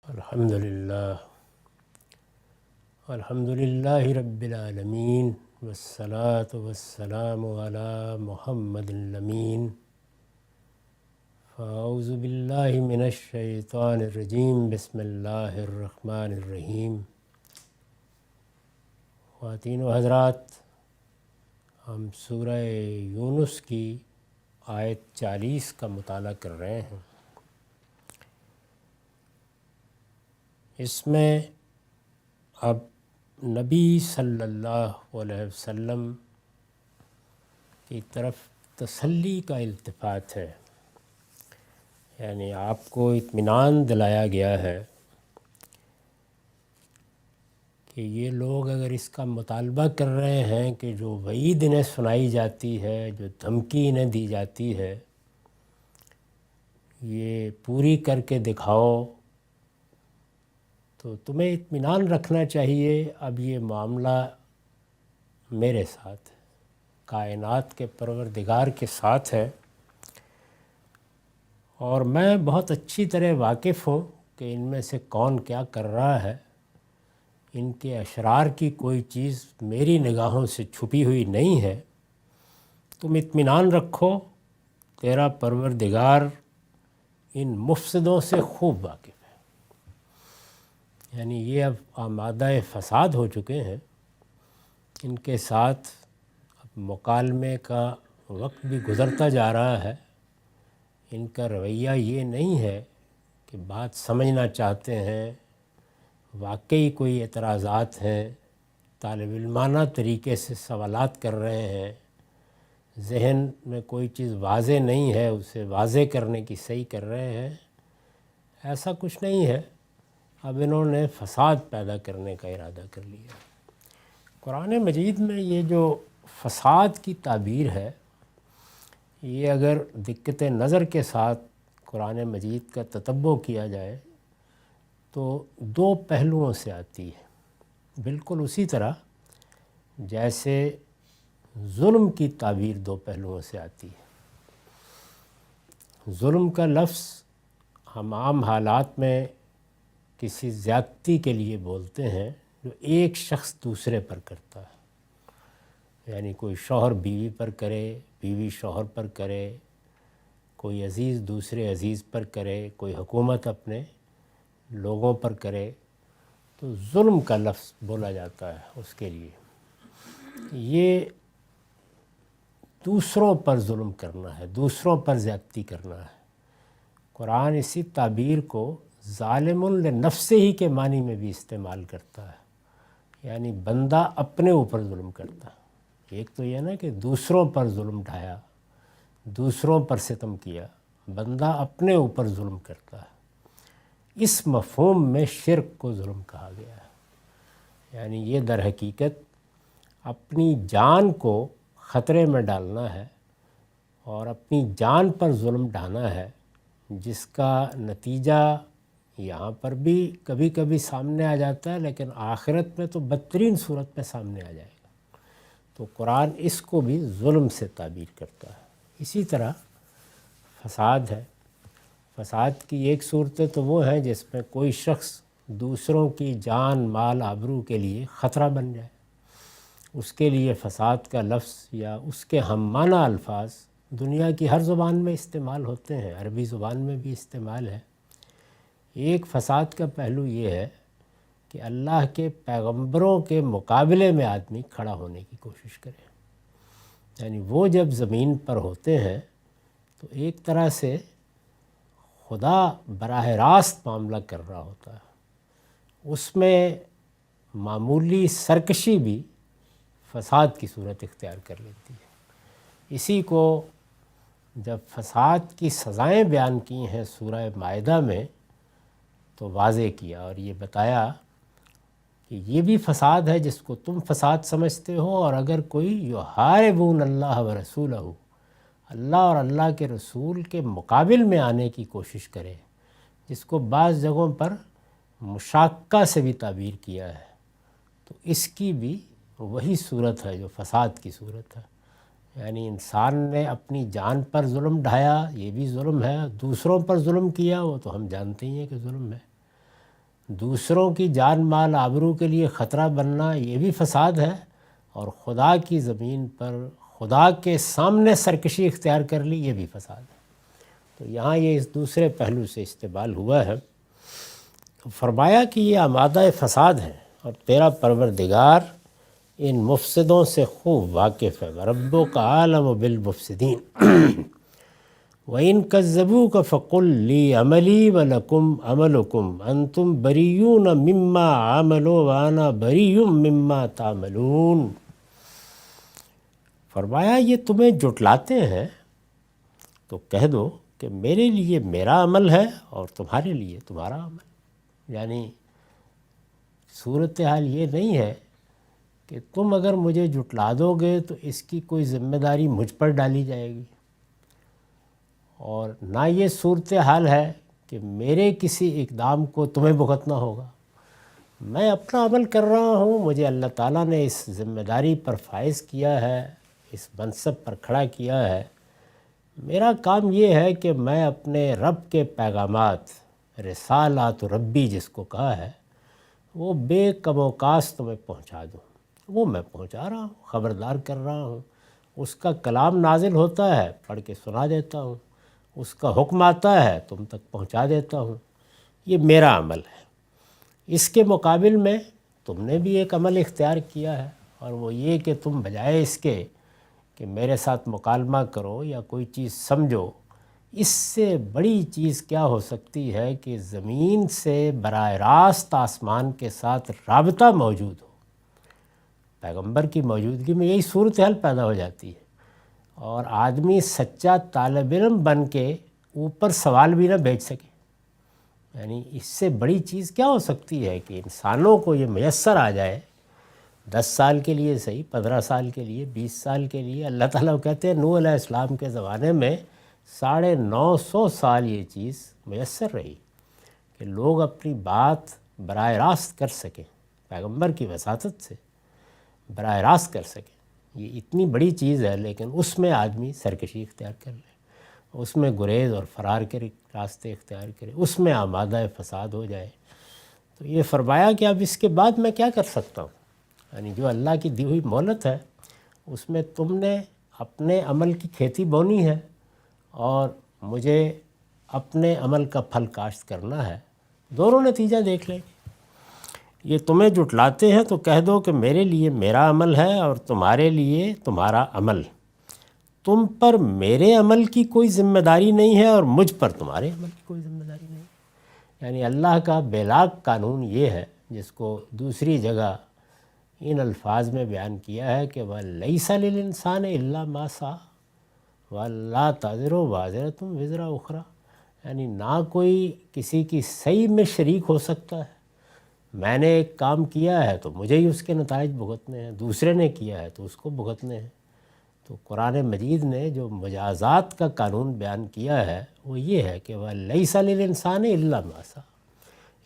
الحمد للہ رب العالمین والصلاة والسلام علی محمد الامین فاعوذ باللہ من الشیطان الرجیم بسم اللہ الرحمن الرحیم۔ خواتین و حضرات، ہم سورہ یونس کی آیت 40 کا مطالعہ کر رہے ہیں۔ اس میں اب نبی صلی اللہ علیہ وسلم کی طرف تسلی کا التفات ہے، یعنی آپ کو اطمینان دلایا گیا ہے کہ یہ لوگ اگر اس کا مطالبہ کر رہے ہیں کہ جو وعید انہیں سنائی جاتی ہے، جو دھمکی انہیں دی جاتی ہے، یہ پوری کر کے دکھاؤ، تو تمہیں اطمینان رکھنا چاہیے۔ اب یہ معاملہ میرے ساتھ ہے، کائنات کے پروردگار کے ساتھ ہے، اور میں بہت اچھی طرح واقف ہوں کہ ان میں سے کون کیا کر رہا ہے۔ ان کے اشرار کی کوئی چیز میری نگاہوں سے چھپی ہوئی نہیں ہے۔ تم اطمینان رکھو، تیرا پروردگار ان مفسدوں سے خوب واقف ہے۔ یعنی یہ اب آمادہ فساد ہو چکے ہیں، ان کے ساتھ اب مکالمے کا وقت بھی گزرتا جا رہا ہے۔ ان کا رویہ یہ نہیں ہے کہ بات سمجھنا چاہتے ہیں، واقعی کوئی اعتراضات ہیں، طالب علمانہ طریقے سے سوالات کر رہے ہیں، ذہن میں کوئی چیز واضح نہیں ہے، اسے واضح کرنے کی صحیح کر رہے ہیں، ایسا کچھ نہیں ہے۔ اب انہوں نے فساد پیدا کرنے کا ارادہ کر لیا۔ قرآن مجید میں یہ جو فساد کی تعبیر ہے، یہ اگر دقت نظر کے ساتھ قرآن مجید کا تتبع کیا جائے تو دو پہلوؤں سے آتی ہے، بالکل اسی طرح جیسے ظلم کی تعبیر دو پہلوؤں سے آتی ہے۔ ظلم کا لفظ ہم عام حالات میں کسی زیادتی کے لیے بولتے ہیں جو ایک شخص دوسرے پر کرتا ہے، یعنی کوئی شوہر بیوی پر کرے، بیوی شوہر پر کرے، کوئی عزیز دوسرے عزیز پر کرے، کوئی حکومت اپنے لوگوں پر کرے، تو ظلم کا لفظ بولا جاتا ہے اس کے لیے۔ یہ دوسروں پر ظلم کرنا ہے، دوسروں پر زیادتی کرنا ہے۔ قرآن اسی تعبیر کو ظالم لنفسہ ہی کے معنی میں بھی استعمال کرتا ہے، یعنی بندہ اپنے اوپر ظلم کرتا ہے۔ ایک تو یہ نا کہ دوسروں پر ظلم ڈھایا، دوسروں پر ستم کیا، بندہ اپنے اوپر ظلم کرتا ہے۔ اس مفہوم میں شرک کو ظلم کہا گیا ہے، یعنی یہ در حقیقت اپنی جان کو خطرے میں ڈالنا ہے اور اپنی جان پر ظلم ڈھانا ہے، جس کا نتیجہ یہاں پر بھی کبھی کبھی سامنے آ جاتا ہے، لیکن آخرت میں تو بدترین صورت میں سامنے آ جائے گا۔ تو قرآن اس کو بھی ظلم سے تعبیر کرتا ہے۔ اسی طرح فساد ہے۔ فساد کی ایک صورتیں تو وہ ہیں جس میں کوئی شخص دوسروں کی جان، مال، آبرو کے لیے خطرہ بن جائے، اس کے لیے فساد کا لفظ یا اس کے ہم معنی الفاظ دنیا کی ہر زبان میں استعمال ہوتے ہیں، عربی زبان میں بھی استعمال ہے۔ ایک فساد کا پہلو یہ ہے کہ اللہ کے پیغمبروں کے مقابلے میں آدمی کھڑا ہونے کی کوشش کرے، یعنی وہ جب زمین پر ہوتے ہیں تو ایک طرح سے خدا براہ راست معاملہ کر رہا ہوتا ہے، اس میں معمولی سرکشی بھی فساد کی صورت اختیار کر لیتی ہے۔ اسی کو جب فساد کی سزائیں بیان کی ہیں سورہ مائدہ میں تو واضح کیا اور یہ بتایا کہ یہ بھی فساد ہے جس کو تم فساد سمجھتے ہو، اور اگر کوئی یحاربون اللہ ورسولہ، اللہ اور اللہ کے رسول کے مقابل میں آنے کی کوشش کرے، جس کو بعض جگہوں پر مشاقہ سے بھی تعبیر کیا ہے، تو اس کی بھی وہی صورت ہے جو فساد کی صورت ہے۔ یعنی انسان نے اپنی جان پر ظلم ڈھایا، یہ بھی ظلم ہے، دوسروں پر ظلم کیا وہ تو ہم جانتے ہی ہیں کہ ظلم ہے، دوسروں کی جان مال آبرو کے لیے خطرہ بننا یہ بھی فساد ہے، اور خدا کی زمین پر خدا کے سامنے سرکشی اختیار کر لی، یہ بھی فساد ہے۔ تو یہاں یہ اس دوسرے پہلو سے استعمال ہوا ہے۔ فرمایا کہ یہ آمادہ فساد ہے اور تیرا پروردگار ان مفسدوں سے خوب واقف ہے۔ وَرَبُّكَ أَعْلَمُ بِالْمُفْسِدِينَ وَإِن كَذَّبُوكَ فَقُلْ لِي عَمَلِي وَلَكُمْ عَمَلُكُمْ أَنْتُمْ بَرِيُّونَ مِمَّا عَمَلُوا وَأَنَا بَرِيٌّ مِمَّا تَعْمَلُونَ۔ فرمایا یہ تمہیں جھٹلاتے ہیں تو کہہ دو کہ میرے لیے میرا عمل ہے اور تمہارے لیے تمہارا عمل۔ یعنی صورتحال یہ نہیں ہے کہ تم اگر مجھے جھٹلا دو گے تو اس کی کوئی ذمہ داری مجھ پر ڈالی جائے گی، اور نہ یہ صورتحال ہے کہ میرے کسی اقدام کو تمہیں بھگتنا ہوگا۔ میں اپنا عمل کر رہا ہوں، مجھے اللہ تعالیٰ نے اس ذمہ داری پر فائز کیا ہے، اس منصب پر کھڑا کیا ہے۔ میرا کام یہ ہے کہ میں اپنے رب کے پیغامات، رسالات ربی جس کو کہا ہے، وہ بے کم و کاست تمہیں پہنچا دوں۔ وہ میں پہنچا رہا ہوں، خبردار کر رہا ہوں۔ اس کا کلام نازل ہوتا ہے، پڑھ کے سنا دیتا ہوں، اس کا حکم آتا ہے تم تک پہنچا دیتا ہوں۔ یہ میرا عمل ہے۔ اس کے مقابل میں تم نے بھی ایک عمل اختیار کیا ہے، اور وہ یہ کہ تم بجائے اس کے کہ میرے ساتھ مکالمہ کرو یا کوئی چیز سمجھو، اس سے بڑی چیز کیا ہو سکتی ہے کہ زمین سے براہ راست آسمان کے ساتھ رابطہ موجود ہو۔ پیغمبر کی موجودگی میں یہی صورتحال پیدا ہو جاتی ہے، اور آدمی سچا طالب علم بن کے اوپر سوال بھی نہ بھیج سکے۔ یعنی اس سے بڑی چیز کیا ہو سکتی ہے کہ انسانوں کو یہ میسر آ جائے، 10 سال کے لیے صحیح، 15 سال کے لیے، 20 سال کے لیے۔ اللہ تعالیٰ کہتے ہیں نوح علیہ السلام کے زمانے میں 950 سال یہ چیز میسر رہی کہ لوگ اپنی بات براہ راست کر سکیں، پیغمبر کی وساطت سے براہ راست کر سکیں۔ یہ اتنی بڑی چیز ہے، لیکن اس میں آدمی سرکشی اختیار کر لے، اس میں گریز اور فرار کے راستے اختیار کرے، اس میں آمادہ فساد ہو جائے۔ تو یہ فرمایا کہ اب اس کے بعد میں کیا کر سکتا ہوں؟ یعنی جو اللہ کی دی ہوئی مہلت ہے اس میں تم نے اپنے عمل کی کھیتی بونی ہے، اور مجھے اپنے عمل کا پھل کاشت کرنا ہے۔ دونوں نتیجہ دیکھ لیں۔ یہ تمہیں جھٹلاتے ہیں تو کہہ دو کہ میرے لیے میرا عمل ہے اور تمہارے لیے تمہارا عمل۔ تم پر میرے عمل کی کوئی ذمہ داری نہیں ہے، اور مجھ پر تمہارے عمل کی کوئی ذمہ داری نہیں ہے۔ یعنی اللہ کا بے لاگ قانون یہ ہے، جس کو دوسری جگہ ان الفاظ میں بیان کیا ہے کہ وَلَيْسَ لِلْإِنسَانِ إِلَّا مَا سَعَىٰ وَلَا تَزِرُ وَازِرَةٌ وِزْرَ أُخْرَىٰ۔ یعنی نہ کوئی کسی کی سعی میں شریک ہو سکتا ہے۔ میں نے ایک کام کیا ہے تو مجھے ہی اس کے نتائج بھگتنے ہیں، دوسرے نے کیا ہے تو اس کو بھگتنے ہیں۔ تو قرآن مجید نے جو مجازات کا قانون بیان کیا ہے وہ یہ ہے کہ وَلَيْسَ لِلْإِنسَانِ إِلَّا مَا سَعَىٰ۔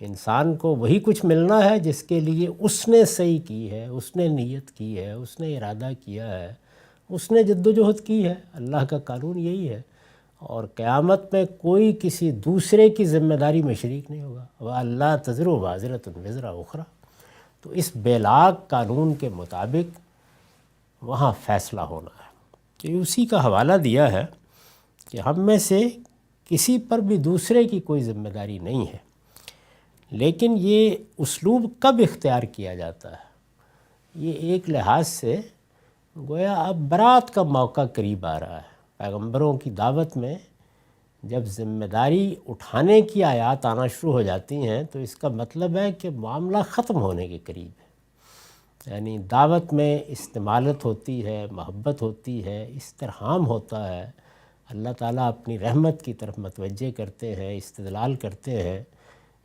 انسان کو وہی کچھ ملنا ہے جس کے لیے اس نے سعی کی ہے، اس نے نیت کی ہے، اس نے ارادہ کیا ہے، اس نے جد و جہد کی ہے۔ اللہ کا قانون یہی ہے، اور قیامت میں کوئی کسی دوسرے کی ذمہ داری میں شریک نہیں ہوگا۔ وَأَلَّا تَزِرُ وَازِرَةٌ وِزْرَ أُخْرَىٰ۔ تو اس بے لاگ قانون کے مطابق وہاں فیصلہ ہونا ہے۔ کہ اسی کا حوالہ دیا ہے کہ ہم میں سے کسی پر بھی دوسرے کی کوئی ذمہ داری نہیں ہے، لیکن یہ اسلوب کب اختیار کیا جاتا ہے؟ یہ ایک لحاظ سے گویا اب برات کا موقع قریب آ رہا ہے۔ پیغمبروں کی دعوت میں جب ذمہ داری اٹھانے کی آیات آنا شروع ہو جاتی ہیں تو اس کا مطلب ہے کہ معاملہ ختم ہونے کے قریب ہے۔ یعنی دعوت میں استمالت ہوتی ہے، محبت ہوتی ہے، استرحام ہوتا ہے، اللہ تعالیٰ اپنی رحمت کی طرف متوجہ کرتے ہیں، استدلال کرتے ہیں۔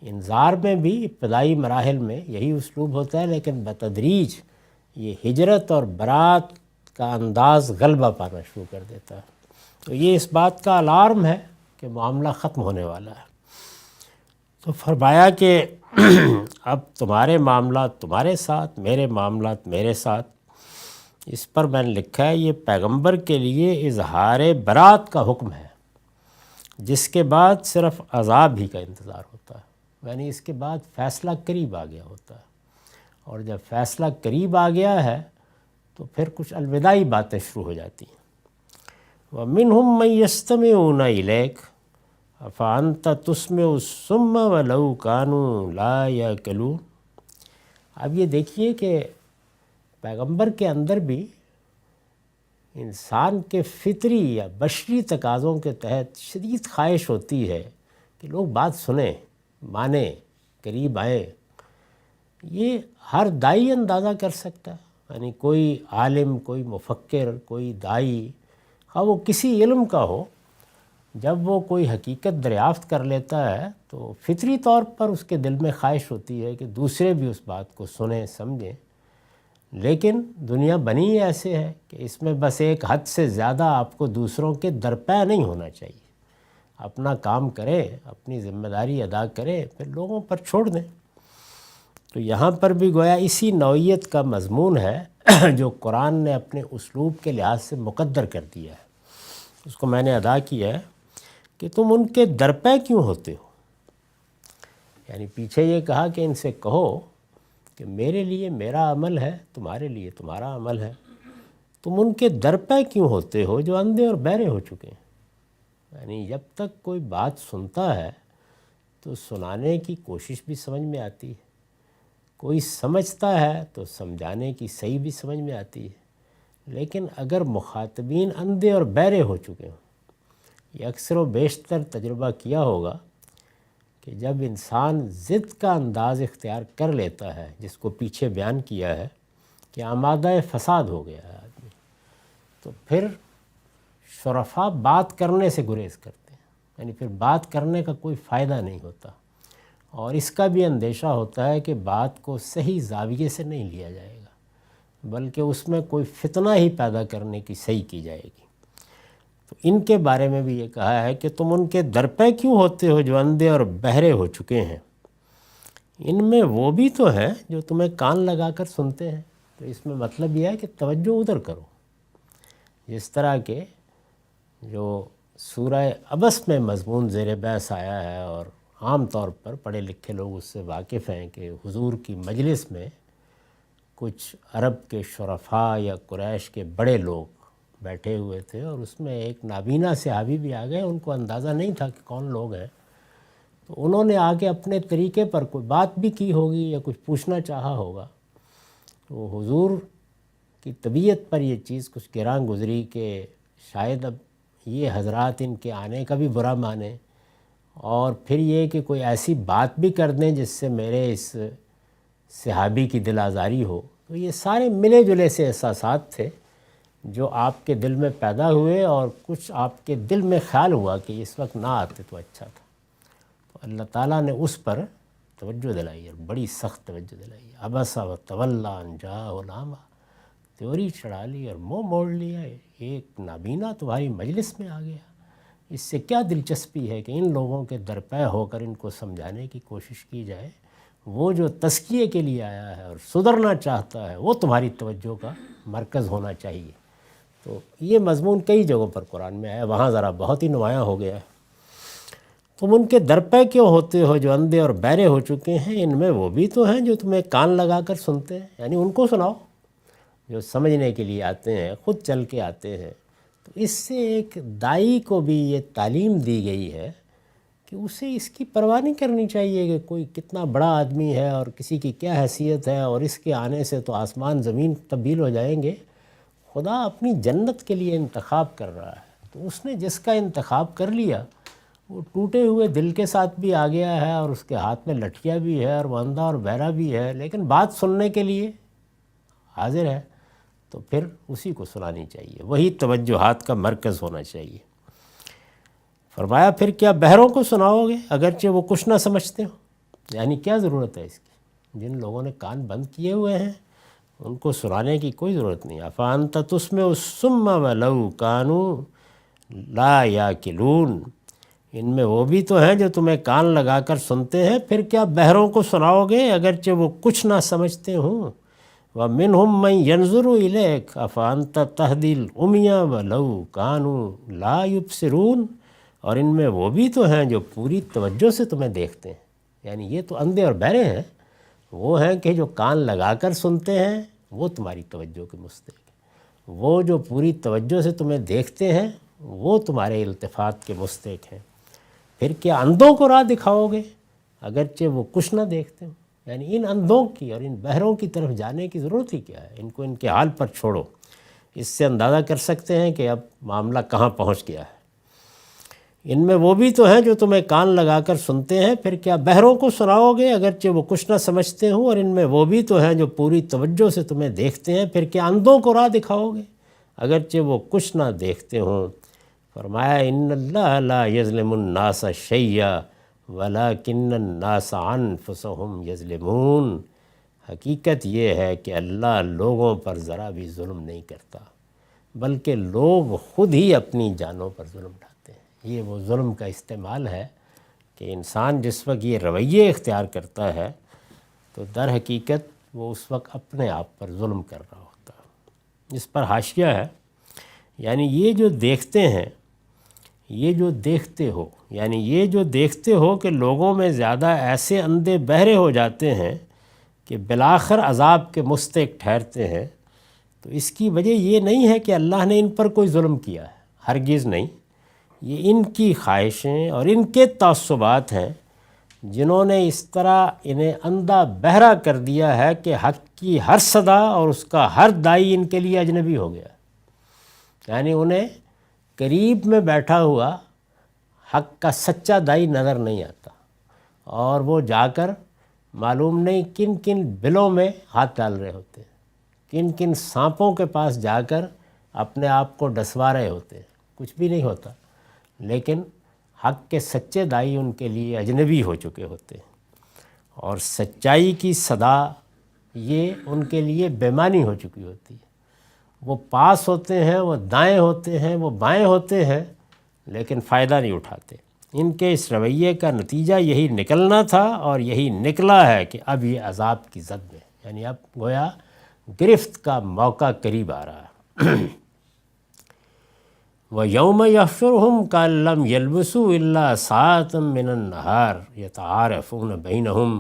انذار میں بھی ابتدائی مراحل میں یہی اسلوب ہوتا ہے، لیکن بتدریج یہ ہجرت اور برات کا انداز غلبہ پانا شروع کر دیتا ہے۔ تو یہ اس بات کا الارم ہے کہ معاملہ ختم ہونے والا ہے۔ تو فرمایا کہ اب تمہارے معاملات تمہارے ساتھ، میرے معاملات میرے ساتھ۔ اس پر میں نے لکھا ہے یہ پیغمبر کے لیے اظہار برات کا حکم ہے، جس کے بعد صرف عذاب ہی کا انتظار ہوتا ہے۔ یعنی اس کے بعد فیصلہ قریب آ گیا ہوتا ہے، اور جب فیصلہ قریب آ گیا ہے تو پھر کچھ الوداعی باتیں شروع ہو جاتی ہیں۔ وَمِنْهُمْ مَنْ يَسْتَمِعُونَ إِلَيْكَ أَفَأَنْتَ تُسْمِعُ الصُّمَّ وَلَوْ كَانُوا لَا يَعْقِلُونَ۔ اب یہ دیکھیے کہ پیغمبر کے اندر بھی انسان کے فطری یا بشری تقاضوں کے تحت شدید خواہش ہوتی ہے کہ لوگ بات سنیں، مانیں، قریب آئیں۔ یہ ہر دائی اندازہ کر سکتا ہے، یعنی کوئی عالم، کوئی مفکر، کوئی دائی، خواہ وہ کسی علم کا ہو، جب وہ کوئی حقیقت دریافت کر لیتا ہے تو فطری طور پر اس کے دل میں خواہش ہوتی ہے کہ دوسرے بھی اس بات کو سنیں، سمجھیں۔ لیکن دنیا بنی ایسے ہے کہ اس میں بس ایک حد سے زیادہ آپ کو دوسروں کے درپے نہیں ہونا چاہیے۔ اپنا کام کریں، اپنی ذمہ داری ادا کریں، پھر لوگوں پر چھوڑ دیں۔ تو یہاں پر بھی گویا اسی نوعیت کا مضمون ہے جو قرآن نے اپنے اسلوب کے لحاظ سے مقدر کر دیا ہے، اس کو میں نے ادا کیا ہے کہ تم ان کے درپے کیوں ہوتے ہو۔ یعنی پیچھے یہ کہا کہ ان سے کہو کہ میرے لیے میرا عمل ہے، تمہارے لیے تمہارا عمل ہے، تم ان کے درپے کیوں ہوتے ہو جو اندھے اور بہرے ہو چکے ہیں۔ یعنی جب تک کوئی بات سنتا ہے تو سنانے کی کوشش بھی سمجھ میں آتی ہے، کوئی سمجھتا ہے تو سمجھانے کی صحیح بھی سمجھ میں آتی ہے۔ لیکن اگر مخاطبین اندھے اور بہرے ہو چکے ہوں، یہ اکثر و بیشتر تجربہ کیا ہوگا کہ جب انسان ضد کا انداز اختیار کر لیتا ہے، جس کو پیچھے بیان کیا ہے کہ آمادہ فساد ہو گیا ہے آدمی، تو پھر شرفاء بات کرنے سے گریز کرتے ہیں، یعنی پھر بات کرنے کا کوئی فائدہ نہیں ہوتا، اور اس کا بھی اندیشہ ہوتا ہے کہ بات کو صحیح زاویے سے نہیں لیا جائے گا، بلکہ اس میں کوئی فتنہ ہی پیدا کرنے کی صحیح کی جائے گی۔ تو ان کے بارے میں بھی یہ کہا ہے کہ تم ان کے درپے کیوں ہوتے ہو جو اندھے اور بہرے ہو چکے ہیں، ان میں وہ بھی تو ہیں جو تمہیں کان لگا کر سنتے ہیں۔ تو اس میں مطلب یہ ہے کہ توجہ ادھر کرو، جس طرح کہ جو سورہ عبس میں مضمون زیر بحث آیا ہے، اور عام طور پر پڑھے لکھے لوگ اس سے واقف ہیں کہ حضور کی مجلس میں کچھ عرب کے شرفاء یا قریش کے بڑے لوگ بیٹھے ہوئے تھے، اور اس میں ایک نابینا صحابی بھی آ گئے، ان کو اندازہ نہیں تھا کہ کون لوگ ہیں، تو انہوں نے آ کے اپنے طریقے پر کوئی بات بھی کی ہوگی یا کچھ پوچھنا چاہا ہوگا۔ تو حضور کی طبیعت پر یہ چیز کچھ گراں گزری کہ شاید اب یہ حضرات ان کے آنے کا بھی برا مانیں، اور پھر یہ کہ کوئی ایسی بات بھی کر دیں جس سے میرے اس صحابی کی دل آزاری ہو۔ تو یہ سارے ملے جلے سے احساسات تھے جو آپ کے دل میں پیدا ہوئے، اور کچھ آپ کے دل میں خیال ہوا کہ اس وقت نہ آتے تو اچھا تھا۔ تو اللہ تعالیٰ نے اس پر توجہ دلائی، اور بڑی سخت توجہ دلائی۔ عبس و تولی ان جاءہ الاعمی، تیوری چڑھا لی اور منہ موڑ لیا، ایک نابینا تمہاری مجلس میں آ گیا، اس سے کیا دلچسپی ہے کہ ان لوگوں کے درپے ہو کر ان کو سمجھانے کی کوشش کی جائے۔ وہ جو تزکیے کے لیے آیا ہے اور سدھرنا چاہتا ہے، وہ تمہاری توجہ کا مرکز ہونا چاہیے۔ تو یہ مضمون کئی جگہوں پر قرآن میں آیا، وہاں ذرا بہت ہی نمایاں ہو گیا ہے۔ تم ان کے درپے کیوں ہوتے ہو جو اندھے اور بہرے ہو چکے ہیں، ان میں وہ بھی تو ہیں جو تمہیں کان لگا کر سنتے ہیں، یعنی ان کو سناؤ جو سمجھنے کے لیے آتے ہیں، خود چل کے آتے ہیں۔ تو اس سے ایک دائی کو بھی یہ تعلیم دی گئی ہے کہ اسے اس کی پرواہ نہیں کرنی چاہیے کہ کوئی کتنا بڑا آدمی ہے اور کسی کی کیا حیثیت ہے، اور اس کے آنے سے تو آسمان زمین تبدیل ہو جائیں گے۔ خدا اپنی جنت کے لیے انتخاب کر رہا ہے، تو اس نے جس کا انتخاب کر لیا وہ ٹوٹے ہوئے دل کے ساتھ بھی آ گیا ہے، اور اس کے ہاتھ میں لٹھیا بھی ہے، اور وہ اندھا اور بہرا بھی ہے، لیکن بات سننے کے لیے حاضر ہے، تو پھر اسی کو سنانی چاہیے، وہی توجہات کا مرکز ہونا چاہیے۔ فرمایا پھر کیا بہروں کو سناؤ گے اگرچہ وہ کچھ نہ سمجھتے ہو؟ یعنی کیا ضرورت ہے اس کی؟ جن لوگوں نے کان بند کیے ہوئے ہیں ان کو سنانے کی کوئی ضرورت نہیں۔ افانت تسمع الصم ولو کانوا لا یعقلون، ان میں وہ بھی تو ہیں جو تمہیں کان لگا کر سنتے ہیں، پھر کیا بہروں کو سناؤ گے اگرچہ وہ کچھ نہ سمجھتے ہوں۔ وَمِنْهُمْ مَنْ يَنْظُرُ إِلَيْكَ أَفَأَنْتَ تَهْدِي الْعُمْيَ وَلَوْ كَانُوا لَا يُبْصِرُونَ، اور ان میں وہ بھی تو ہیں جو پوری توجہ سے تمہیں دیکھتے ہیں، یعنی یہ تو اندھے اور بہرے ہیں، وہ ہیں کہ جو کان لگا کر سنتے ہیں وہ تمہاری توجہ کے مستحق ہیں، وہ جو پوری توجہ سے تمہیں دیکھتے ہیں وہ تمہارے التفات کے مستحق ہیں۔ پھر کیا اندھوں کو راہ دکھاؤ گے اگرچہ وہ کچھ نہ دیکھتے ہوں؟ یعنی ان اندھوں کی اور ان بہروں کی طرف جانے کی ضرورت ہی کیا ہے؟ ان کو ان کے حال پر چھوڑو۔ اس سے اندازہ کر سکتے ہیں کہ اب معاملہ کہاں پہنچ گیا ہے۔ ان میں وہ بھی تو ہیں جو تمہیں کان لگا کر سنتے ہیں، پھر کیا بہروں کو سناؤ گے اگرچہ وہ کچھ نہ سمجھتے ہوں؟ اور ان میں وہ بھی تو ہیں جو پوری توجہ سے تمہیں دیکھتے ہیں، پھر کیا اندھوں کو راہ دکھاؤ گے اگرچہ وہ کچھ نہ دیکھتے ہوں؟ فرمایا ان اللہ لا یظلم الناس شیئا ولکن الناس انفسهم یظلمون۔ حقیقت یہ ہے کہ اللہ لوگوں پر ذرا بھی ظلم نہیں کرتا، بلکہ لوگ خود ہی اپنی جانوں پر ظلم ڈھاتے ہیں۔ یہ وہ ظلم کا استعمال ہے کہ انسان جس وقت یہ رویے اختیار کرتا ہے تو در حقیقت وہ اس وقت اپنے آپ پر ظلم کر رہا ہوتا ہے۔ اس پر حاشیہ ہے، یعنی یہ جو دیکھتے ہیں، یہ جو دیکھتے ہو، یعنی یہ جو دیکھتے ہو کہ لوگوں میں زیادہ ایسے اندھے بہرے ہو جاتے ہیں کہ بالآخر عذاب کے مستحق ٹھہرتے ہیں، تو اس کی وجہ یہ نہیں ہے کہ اللہ نے ان پر کوئی ظلم کیا ہے، ہرگز نہیں۔ یہ ان کی خواہشیں اور ان کے تعصبات ہیں جنہوں نے اس طرح انہیں اندھا بہرا کر دیا ہے کہ حق کی ہر صدا اور اس کا ہر داعی ان کے لیے اجنبی ہو گیا۔ یعنی انہیں قریب میں بیٹھا ہوا حق کا سچا داعی نظر نہیں آتا، اور وہ جا کر معلوم نہیں کن کن بلوں میں ہاتھ ڈال رہے ہوتے ہیں، کن کن سانپوں کے پاس جا کر اپنے آپ کو ڈسوا رہے ہوتے ہیں، کچھ بھی نہیں ہوتا، لیکن حق کے سچے داعی ان کے لیے اجنبی ہو چکے ہوتے ہیں، اور سچائی کی صدا یہ ان کے لیے بےمانی ہو چکی ہوتی ہے۔ وہ پاس ہوتے ہیں، وہ دائیں ہوتے ہیں، وہ بائیں ہوتے ہیں، لیکن فائدہ نہیں اٹھاتے۔ ان کے اس رویے کا نتیجہ یہی نکلنا تھا اور یہی نکلا ہے کہ اب یہ عذاب کی زد میں، یعنی اب گویا گرفت کا موقع قریب آ رہا ہے۔ وَيَوْمَ يَحْشُرُهُمْ كَأَن لَّمْ يَلْبَثُوا إِلَّا سَاعَةً مِّنَ النَّهَارِ يَتَعَارَفُونَ بَيْنَهُمْ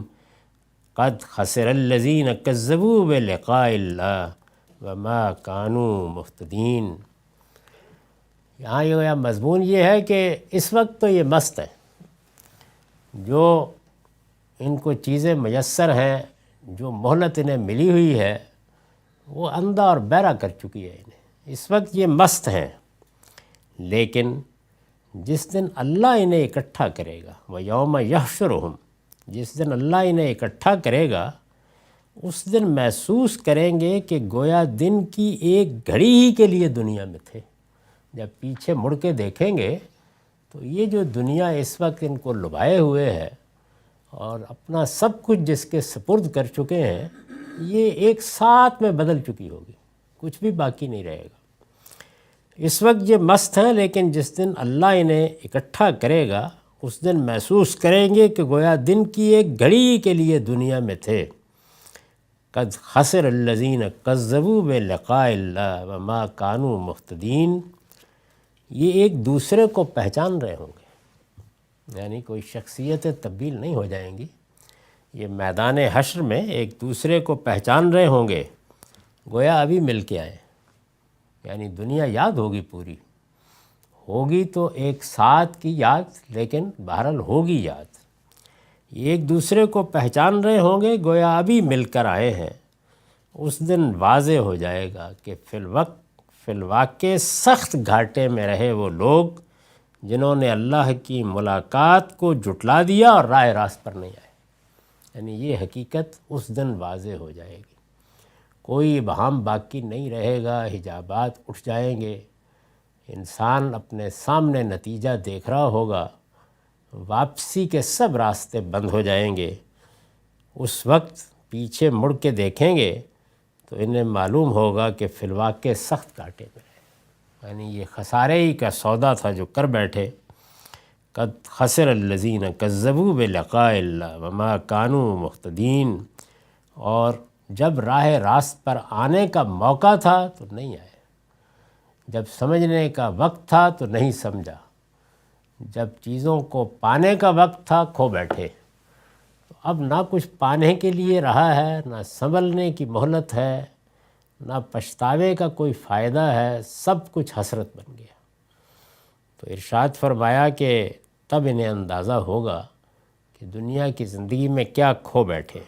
قَدْ خَسِرَ الَّذِينَ كَذَّبُوا بِلِقَاءِ اللَّهِ وَمَا كَانُوا مُهْتَدِينَ۔ یہاں یہ مضمون یہ ہے کہ اس وقت تو یہ مست ہے، جو ان کو چیزیں میسر ہیں، جو مہلت انہیں ملی ہوئی ہے، وہ اندھا اور بہرا کر چکی ہے انہیں۔ اس وقت یہ مست ہیں، لیکن جس دن اللہ انہیں اکٹھا کرے گا، وَيَوْمَ يَحْشُرُهُمْ، جس دن اللہ انہیں اکٹھا کرے گا، اس دن محسوس کریں گے کہ گویا دن کی ایک گھڑی ہی کے لیے دنیا میں تھے۔ جب پیچھے مڑ کے دیکھیں گے تو یہ جو دنیا اس وقت ان کو لبھائے ہوئے ہے اور اپنا سب کچھ جس کے سپرد کر چکے ہیں، یہ ایک ساتھ میں بدل چکی ہوگی، کچھ بھی باقی نہیں رہے گا۔ اس وقت یہ مست ہیں، لیکن جس دن اللہ انہیں اکٹھا کرے گا اس دن محسوس کریں گے کہ گویا دن کی ایک گھڑی کے لیے دنیا میں تھے۔ قد خسر الذین کذبوا بلقاء اللہ وما کانوا مہتدین۔ یہ ایک دوسرے کو پہچان رہے ہوں گے، یعنی کوئی شخصیتیں تبدیل نہیں ہو جائیں گی، یہ میدان حشر میں ایک دوسرے کو پہچان رہے ہوں گے، گویا ابھی مل کے آئے، یعنی دنیا یاد ہوگی، پوری ہوگی تو ایک ساتھ کی یاد، لیکن بہرحال ہوگی یاد۔ ایک دوسرے کو پہچان رہے ہوں گے، گویا ابھی مل کر آئے ہیں۔ اس دن واضح ہو جائے گا کہ فی الواقع سخت گھاٹے میں رہے وہ لوگ جنہوں نے اللہ کی ملاقات کو جھٹلا دیا اور راہ راست پر نہیں آئے۔ یعنی یہ حقیقت اس دن واضح ہو جائے گی، کوئی ابہام باقی نہیں رہے گا، حجابات اٹھ جائیں گے، انسان اپنے سامنے نتیجہ دیکھ رہا ہوگا، واپسی کے سب راستے بند ہو جائیں گے۔ اس وقت پیچھے مڑ کے دیکھیں گے تو انہیں معلوم ہوگا کہ فی الواقع سخت کاٹے میں رہے، یعنی یہ خسارے ہی کا سودا تھا جو کر بیٹھے۔ قد خسر الذین کذبوا بلقاء اللہ وما کانوا مہتدین۔ اور جب راہ راست پر آنے کا موقع تھا تو نہیں آئے، جب سمجھنے کا وقت تھا تو نہیں سمجھا، جب چیزوں کو پانے کا وقت تھا کھو بیٹھے۔ اب نہ کچھ پانے کے لیے رہا ہے، نہ سنبھلنے کی مہلت ہے، نہ پچھتاوے کا کوئی فائدہ ہے، سب کچھ حسرت بن گیا۔ تو ارشاد فرمایا کہ تب انہیں اندازہ ہوگا کہ دنیا کی زندگی میں کیا کھو بیٹھے۔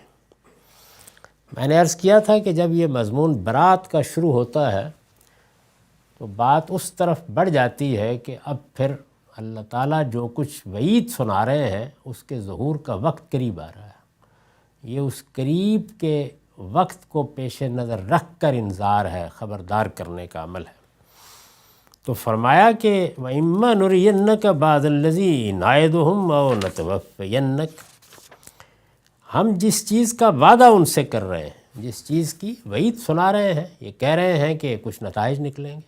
میں نے عرض کیا تھا کہ جب یہ مضمون برات کا شروع ہوتا ہے تو بات اس طرف بڑھ جاتی ہے کہ اب پھر اللہ تعالیٰ جو کچھ وعید سنا رہے ہیں اس کے ظہور کا وقت قریب آ رہا ہے۔ یہ اس قریب کے وقت کو پیش نظر رکھ کر انذار ہے، خبردار کرنے کا عمل ہے۔ تو فرمایا کہ وَإِمَّا نُرِيَنَّكَ بَعْضَ الَّذِي نَعِدُهُمْ أَوْ نَتَوَفَّيَنَّكَ، ہم جس چیز کا وعدہ ان سے کر رہے ہیں، جس چیز کی وعید سنا رہے ہیں، یہ کہہ رہے ہیں کہ کچھ نتائج نکلیں گے،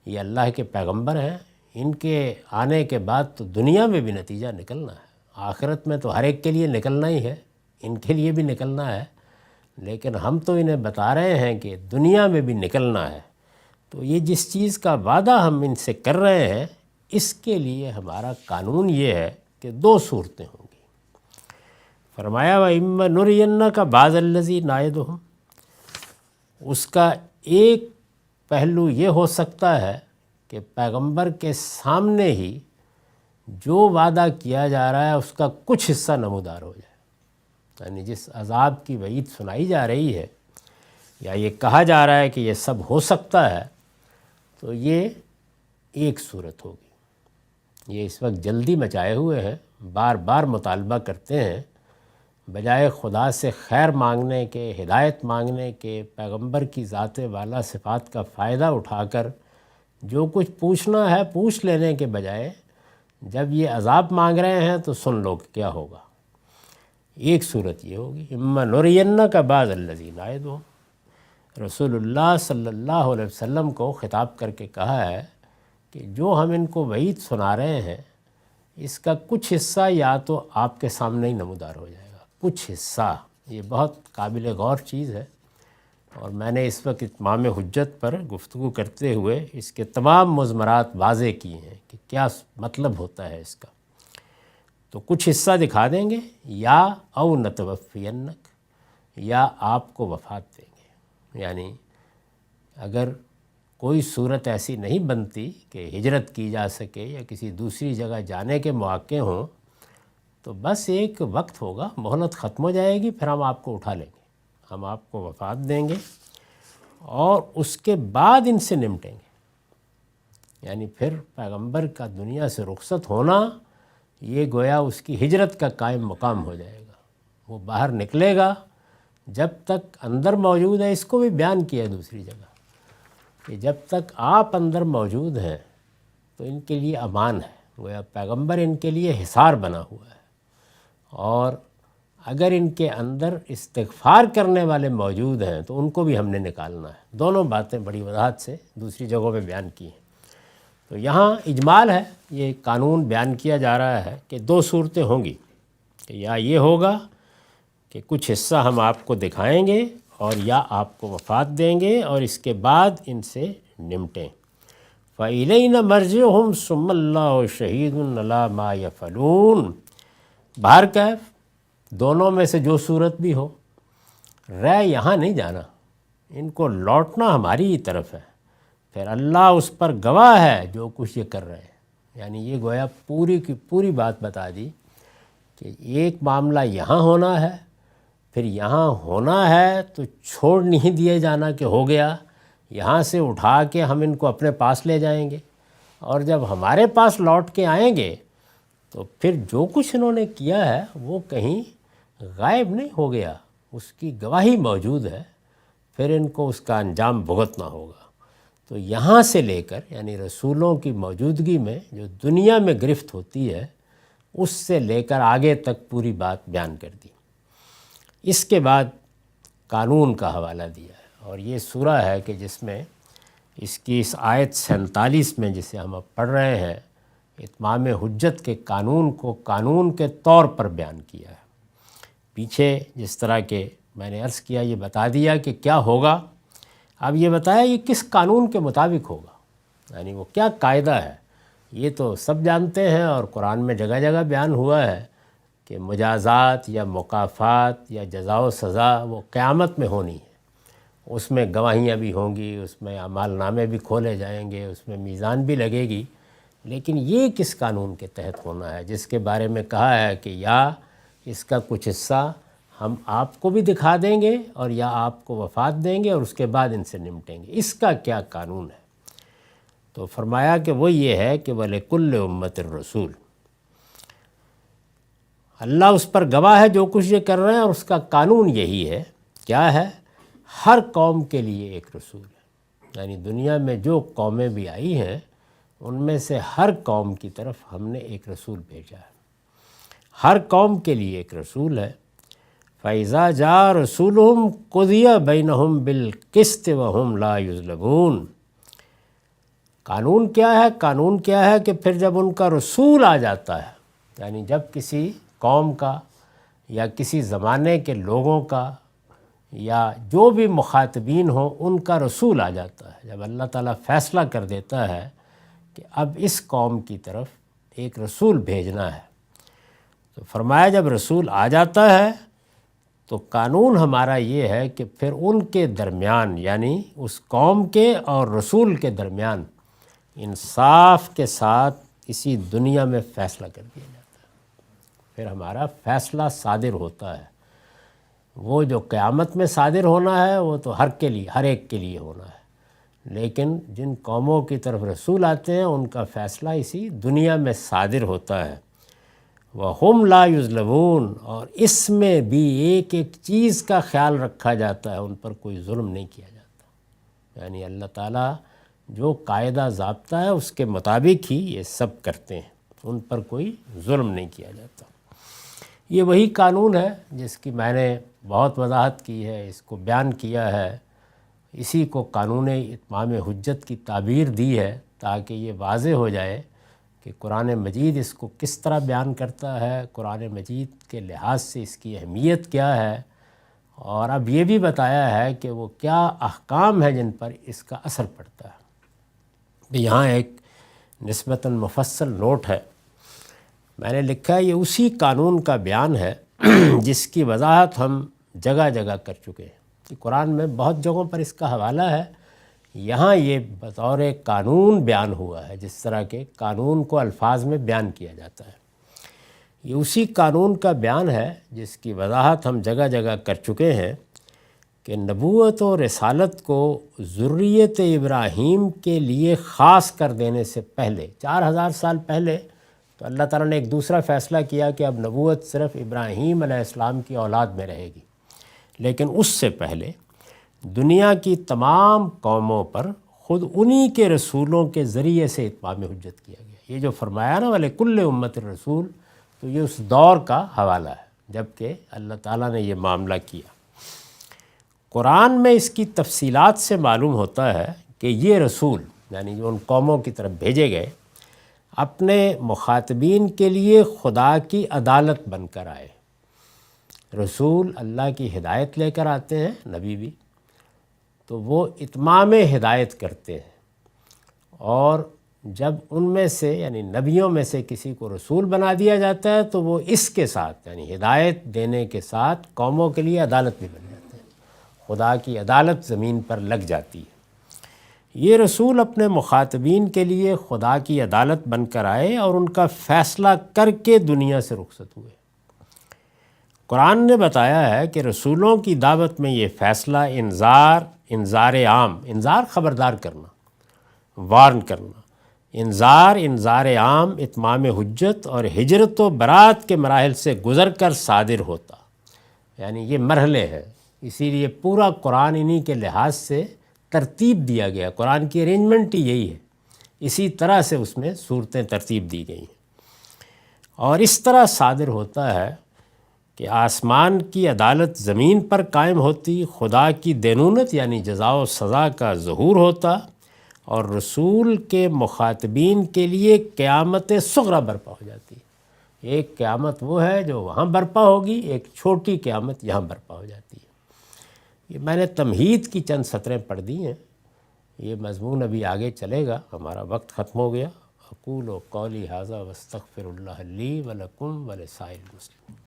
یہ اللہ کے پیغمبر ہیں، ان کے آنے کے بعد تو دنیا میں بھی نتیجہ نکلنا ہے، آخرت میں تو ہر ایک کے لیے نکلنا ہی ہے، ان کے لیے بھی نکلنا ہے، لیکن ہم تو انہیں بتا رہے ہیں کہ دنیا میں بھی نکلنا ہے۔ تو یہ جس چیز کا وعدہ ہم ان سے کر رہے ہیں، اس کے لیے ہمارا قانون یہ ہے کہ دو صورتیں ہوں گی۔ فرمایا وَإِمَّا نُرِيَنَّكَ بَعْضَ الَّذِي نَعِدُهُمْ، اس کا ایک پہلو یہ ہو سکتا ہے کہ پیغمبر کے سامنے ہی جو وعدہ کیا جا رہا ہے اس کا کچھ حصہ نمودار ہو جائے، یعنی جس عذاب کی وعید سنائی جا رہی ہے یا یہ کہا جا رہا ہے کہ یہ سب ہو سکتا ہے، تو یہ ایک صورت ہوگی۔ یہ اس وقت جلدی مچائے ہوئے ہیں، بار بار مطالبہ کرتے ہیں، بجائے خدا سے خیر مانگنے کے، ہدایت مانگنے کے، پیغمبر کی ذات والا صفات کا فائدہ اٹھا کر جو کچھ پوچھنا ہے پوچھ لینے کے بجائے جب یہ عذاب مانگ رہے ہیں تو سن لو کہ کیا ہوگا۔ ایک صورت یہ ہوگی اما نُرِيَنَّكَ بَعْضَ الَّذِي نَعِدُهُمْ، رسول اللہ صلی اللہ علیہ وسلم کو خطاب کر کے کہا ہے کہ جو ہم ان کو وعید سنا رہے ہیں اس کا کچھ حصہ یا تو آپ کے سامنے ہی نمودار ہو جائے گا، کچھ حصہ۔ یہ بہت قابل غور چیز ہے، اور میں نے اس وقت اتمام حجت پر گفتگو کرتے ہوئے اس کے تمام مضمرات واضح کیے ہیں کہ کیا مطلب ہوتا ہے اس کا۔ تو کچھ حصہ دکھا دیں گے، یا او نتوفینک، یا آپ کو وفات دیں گے، یعنی اگر کوئی صورت ایسی نہیں بنتی کہ ہجرت کی جا سکے یا کسی دوسری جگہ جانے کے مواقع ہوں، تو بس ایک وقت ہوگا، مہلت ختم ہو جائے گی، پھر ہم آپ کو اٹھا لیں گے، ہم آپ کو وفات دیں گے اور اس کے بعد ان سے نمٹیں گے۔ یعنی پھر پیغمبر کا دنیا سے رخصت ہونا یہ گویا اس کی ہجرت کا قائم مقام ہو جائے گا، وہ باہر نکلے گا، جب تک اندر موجود ہے۔ اس کو بھی بیان کیا دوسری جگہ کہ جب تک آپ اندر موجود ہیں تو ان کے لیے امان ہے، گویا پیغمبر ان کے لیے حصار بنا ہوا ہے، اور اگر ان کے اندر استغفار کرنے والے موجود ہیں تو ان کو بھی ہم نے نکالنا ہے۔ دونوں باتیں بڑی وضاحت سے دوسری جگہوں پہ بیان کی ہیں۔ تو یہاں اجمال ہے، یہ قانون بیان کیا جا رہا ہے کہ دو صورتیں ہوں گی، کہ یا یہ ہوگا کہ کچھ حصہ ہم آپ کو دکھائیں گے اور یا آپ کو وفات دیں گے اور اس کے بعد ان سے نمٹیں۔ فَإِلَيْنَ مَرْجِعُهُمْ ثُمَّ اللَّهُ شَهِيدٌ عَلَىٰ مَا يَفْعَلُونَ۔ بہرکیف دونوں میں سے جو صورت بھی ہو، رہ یہاں نہیں جانا، ان کو لوٹنا ہماری ہی طرف ہے، پھر اللہ اس پر گواہ ہے جو کچھ یہ کر رہے ہیں۔ یعنی یہ گویا پوری کی پوری بات بتا دی کہ ایک معاملہ یہاں ہونا ہے، پھر یہاں ہونا ہے تو چھوڑ نہیں دیے جانا کہ ہو گیا، یہاں سے اٹھا کے ہم ان کو اپنے پاس لے جائیں گے، اور جب ہمارے پاس لوٹ کے آئیں گے تو پھر جو کچھ انہوں نے کیا ہے وہ کہیں غائب نہیں ہو گیا، اس کی گواہی موجود ہے، پھر ان کو اس کا انجام بھگتنا ہوگا۔ تو یہاں سے لے کر یعنی رسولوں کی موجودگی میں جو دنیا میں گرفت ہوتی ہے اس سے لے کر آگے تک پوری بات بیان کر دی۔ اس کے بعد قانون کا حوالہ دیا ہے، اور یہ سورہ ہے کہ جس میں اس کی اس آیت 47 میں جسے ہم اب پڑھ رہے ہیں، اتمام حجت کے قانون کو قانون کے طور پر بیان کیا ہے۔ پیچھے جس طرح کہ میں نے عرض کیا، یہ بتا دیا کہ کیا ہوگا، اب یہ بتایا یہ کس قانون کے مطابق ہوگا، یعنی وہ کیا قاعدہ ہے۔ یہ تو سب جانتے ہیں اور قرآن میں جگہ جگہ بیان ہوا ہے کہ مجازات یا مکافات یا جزا و سزا وہ قیامت میں ہونی ہے، اس میں گواہیاں بھی ہوں گی، اس میں اعمال نامے بھی کھولے جائیں گے، اس میں میزان بھی لگے گی، لیکن یہ کس قانون کے تحت ہونا ہے جس کے بارے میں کہا ہے کہ یا اس کا کچھ حصہ ہم آپ کو بھی دکھا دیں گے اور یا آپ کو وفات دیں گے اور اس کے بعد ان سے نمٹیں گے، اس کا کیا قانون ہے؟ تو فرمایا کہ وہ یہ ہے کہ وَلِكُلِّ أُمَّةٍ الرَّسُولُ، اللہ اس پر گواہ ہے جو کچھ یہ کر رہے ہیں، اور اس کا قانون یہی ہے، کیا ہے؟ ہر قوم کے لیے ایک رسول ہے، یعنی دنیا میں جو قومیں بھی آئی ہیں ان میں سے ہر قوم کی طرف ہم نے ایک رسول بھیجا ہے، ہر قوم کے لیے ایک رسول ہے۔ فَإِذَا جَاءَ رَسُولُهُمْ قُضِيَ بَيْنَهُمْ بِالْقِسْطِ وَهُمْ لَا يُظْلَمُونَ۔ قانون کیا ہے؟ قانون کیا ہے کہ پھر جب ان کا رسول آ جاتا ہے، یعنی جب کسی قوم کا یا کسی زمانے کے لوگوں کا یا جو بھی مخاطبین ہوں ان کا رسول آ جاتا ہے، جب اللہ تعالیٰ فیصلہ کر دیتا ہے کہ اب اس قوم کی طرف ایک رسول بھیجنا ہے، تو فرمایا جب رسول آ جاتا ہے تو قانون ہمارا یہ ہے کہ پھر ان کے درمیان، یعنی اس قوم کے اور رسول کے درمیان انصاف کے ساتھ اسی دنیا میں فیصلہ کر دیا جاتا ہے، پھر ہمارا فیصلہ صادر ہوتا ہے۔ وہ جو قیامت میں صادر ہونا ہے وہ تو ہر ایک کے لیے ہونا ہے، لیکن جن قوموں کی طرف رسول آتے ہیں ان کا فیصلہ اسی دنیا میں صادر ہوتا ہے۔ وَهُمْ لَا يُظْلَمُونَ، اور اس میں بھی ایک ایک چیز کا خیال رکھا جاتا ہے، ان پر کوئی ظلم نہیں کیا جاتا، یعنی اللہ تعالیٰ جو قاعدہ ضابطہ ہے اس کے مطابق ہی یہ سب کرتے ہیں، ان پر کوئی ظلم نہیں کیا جاتا۔ یہ وہی قانون ہے جس کی میں نے بہت وضاحت کی ہے، اس کو بیان کیا ہے، اسی کو قانون اتمام حجت کی تعبیر دی ہے تاکہ یہ واضح ہو جائے کہ قرآن مجید اس کو کس طرح بیان کرتا ہے، قرآن مجید کے لحاظ سے اس کی اہمیت کیا ہے، اور اب یہ بھی بتایا ہے کہ وہ کیا احکام ہیں جن پر اس کا اثر پڑتا ہے۔ یہاں ایک نسبتاً مفصل نوٹ ہے، میں نے لکھا ہے یہ اسی قانون کا بیان ہے جس کی وضاحت ہم جگہ جگہ کر چکے ہیں، کہ قرآن میں بہت جگہوں پر اس کا حوالہ ہے، یہاں یہ بطور قانون بیان ہوا ہے، جس طرح کے قانون کو الفاظ میں بیان کیا جاتا ہے، یہ اسی قانون کا بیان ہے جس کی وضاحت ہم جگہ جگہ کر چکے ہیں کہ نبوت و رسالت کو ذریت ابراہیم کے لیے خاص کر دینے سے پہلے 4000 سال پہلے تو اللہ تعالیٰ نے ایک دوسرا فیصلہ کیا کہ اب نبوت صرف ابراہیم علیہ السلام کی اولاد میں رہے گی، لیکن اس سے پہلے دنیا کی تمام قوموں پر خود انہی کے رسولوں کے ذریعے سے اتمام حجت کیا گیا۔ یہ جو فرمایا نا وَلِكُلِّ أُمَّةٍ الرَّسُولُ، تو یہ اس دور کا حوالہ ہے جب کہ اللہ تعالیٰ نے یہ معاملہ کیا۔ قرآن میں اس کی تفصیلات سے معلوم ہوتا ہے کہ یہ رسول، یعنی جو ان قوموں کی طرف بھیجے گئے، اپنے مخاطبین کے لیے خدا کی عدالت بن کر آئے۔ رسول اللہ کی ہدایت لے کر آتے ہیں، نبی بھی، تو وہ اتمام ہدایت کرتے ہیں، اور جب ان میں سے یعنی نبیوں میں سے کسی کو رسول بنا دیا جاتا ہے تو وہ اس کے ساتھ یعنی ہدایت دینے کے ساتھ قوموں کے لیے عدالت بھی بن جاتے ہیں، خدا کی عدالت زمین پر لگ جاتی ہے۔ یہ رسول اپنے مخاطبین کے لیے خدا کی عدالت بن کر آئے اور ان کا فیصلہ کر کے دنیا سے رخصت ہوئے۔ قرآن نے بتایا ہے کہ رسولوں کی دعوت میں یہ فیصلہ انذار عام، انذار خبردار کرنا، وارن کرنا، انذار عام، اتمام حجت اور ہجرت و برات کے مراحل سے گزر کر صادر ہوتا، یعنی یہ مرحلے ہیں، اسی لیے پورا قرآن انہی کے لحاظ سے ترتیب دیا گیا۔ قرآن کی ارینجمنٹ ہی یہی ہے، اسی طرح سے اس میں صورتیں ترتیب دی گئی ہیں، اور اس طرح صادر ہوتا ہے کہ آسمان کی عدالت زمین پر قائم ہوتی، خدا کی دینونت یعنی جزا و سزا کا ظہور ہوتا، اور رسول کے مخاطبین کے لیے قیامت صغریٰ برپا ہو جاتی۔ ایک قیامت وہ ہے جو وہاں برپا ہوگی، ایک چھوٹی قیامت یہاں برپا ہو جاتی ہے۔ یہ میں نے تمہید کی چند سطریں پڑھ دی ہیں، یہ مضمون ابھی آگے چلے گا، ہمارا وقت ختم ہو گیا۔ اقول قولی ھذا واستغفر اللہ لی ولکم ولسائر المسلمین۔